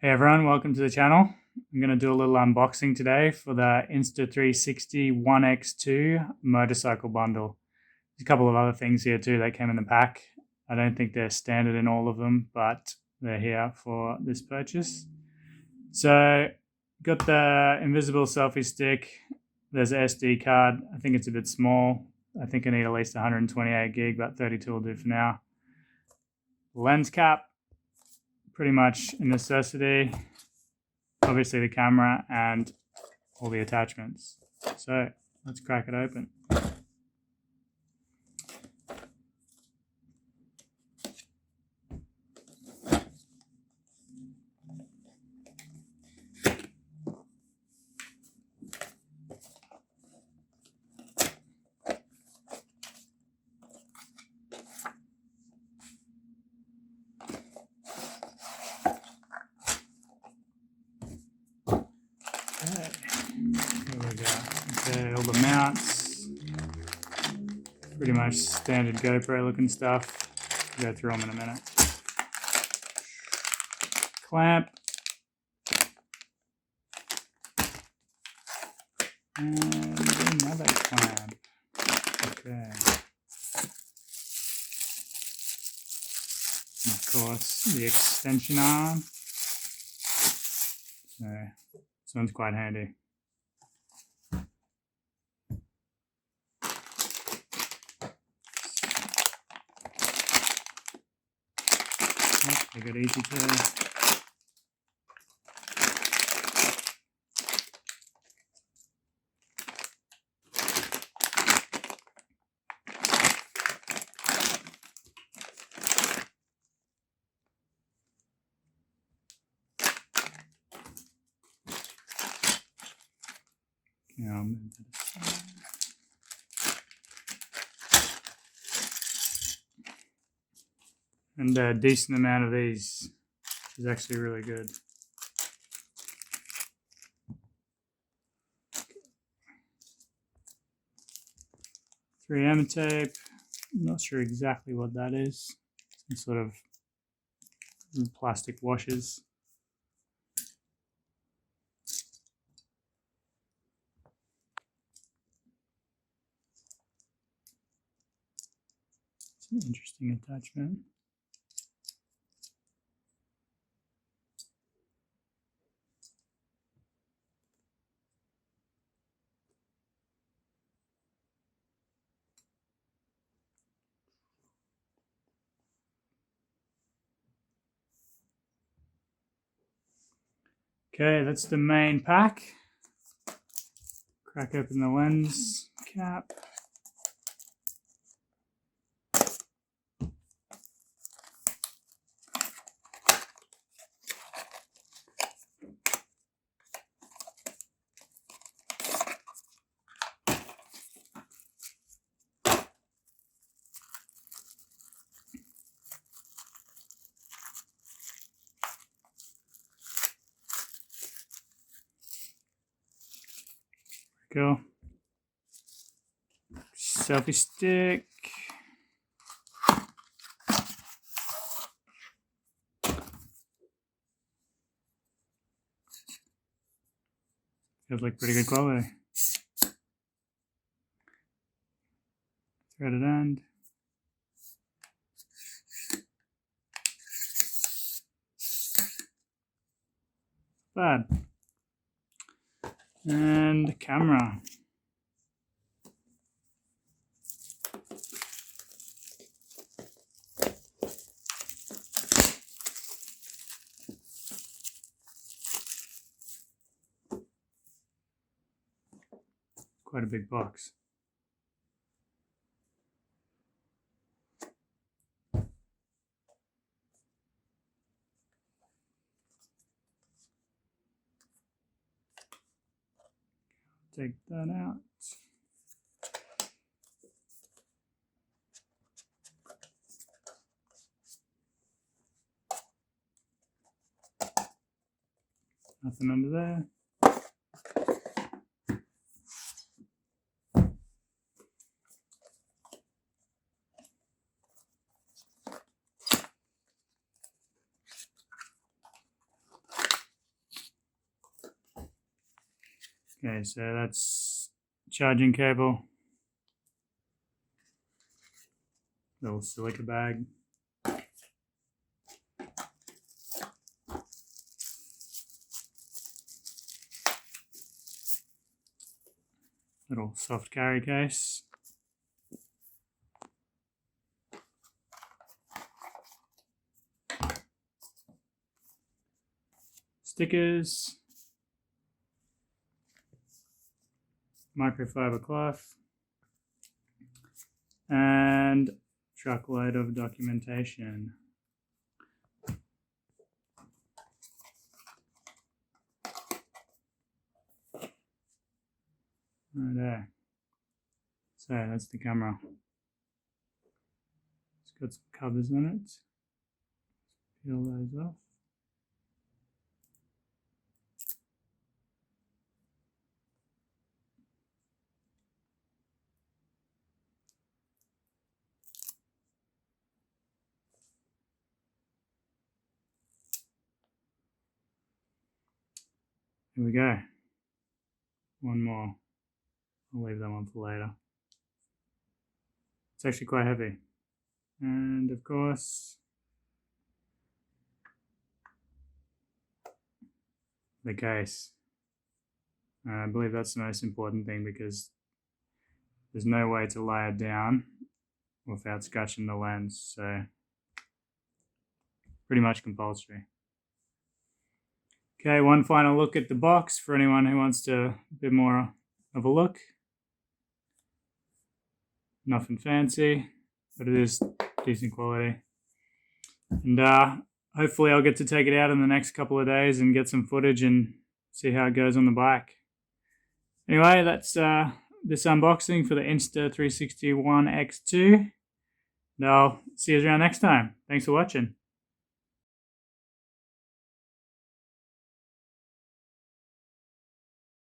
Hey everyone, welcome to the channel. I'm going to do a little unboxing today for the Insta 360 1x2 motorcycle bundle. There's a couple of other things here too that came in the pack. I don't think they're standard in all of them, but they're here for this purchase. So, got the invisible selfie stick. There's an SD card. I think it's a bit small. I think I need at least 128 gig, but 32 will do for now. Lens cap. Pretty much a necessity, obviously the camera and all the attachments. So let's crack it open. Here we go. Okay, all the mounts. Pretty much standard GoPro looking stuff. I'll go through them in a minute. Clamp. And another clamp. Okay. And of course, the extension arm. So this one's quite handy. They got easy to. And a decent amount of these is actually really good. 3M tape. I'm not sure exactly what that is. Some sort of plastic washers. It's an interesting attachment. Okay, that's the main pack. Crack open the lens cap. Go. Selfie stick. Feels like pretty good quality. Threaded end. Bad. And camera. Quite a big box. Take that out. Nothing under there. Okay, so that's charging cable, little silica bag. Little soft carry case. Stickers. Microfiber cloth. And truckload of documentation. Right there. So that's the camera. It's got some covers on it. Peel those off. Here we go. One more. I'll leave that one for later. It's actually quite heavy. And of course, the case. I believe that's the most important thing because there's no way to lay it down without scratching the lens. So pretty much compulsory. Okay, one final look at the box for anyone who wants to a bit more of a look. Nothing fancy, but it is decent quality. And hopefully I'll get to take it out in the next couple of days and get some footage and see how it goes on the bike. Anyway, that's this unboxing for the Insta 360 One X2. And I'll see you around next time. Thanks for watching.